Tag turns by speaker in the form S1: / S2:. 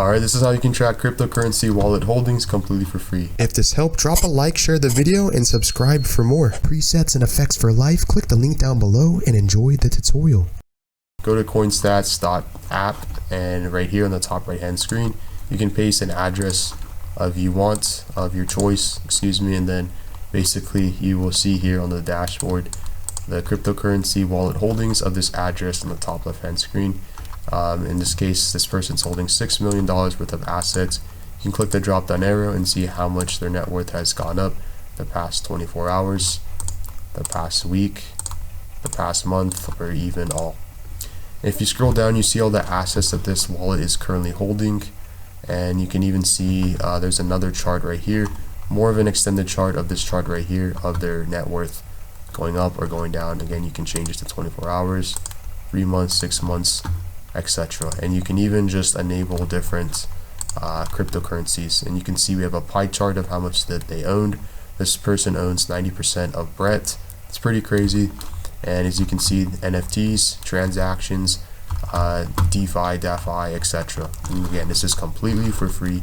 S1: Alright, this is how you can track cryptocurrency wallet holdings completely for free.
S2: If this helped, drop a like, share the video, and subscribe for more. Presets and effects for life, click the link down below and enjoy the tutorial.
S1: Go to coinstats.app, and right here on the top right hand screen, you can paste an address of your choice, and then basically you will see here on the dashboard the cryptocurrency wallet holdings of this address on the top left hand screen. In this case, this person's holding $6 million worth of assets. You can click the drop down arrow and see how much their net worth has gone up the past 24 hours, the past week, the past month, or even all. If you scroll down, you see all the assets that this wallet is currently holding, and you can even see there's another chart right here, more of an extended chart of this chart right here of their net worth going up or going down. Again, you can change it to 24 hours, 3 months, 6 months, etc. And you can even just enable different cryptocurrencies, and you can see we have a pie chart of how much that they owned. This person owns 90% of Brett. It's pretty crazy. And as you can see, NFTs, transactions, DeFi, etc. And again, this is completely for free.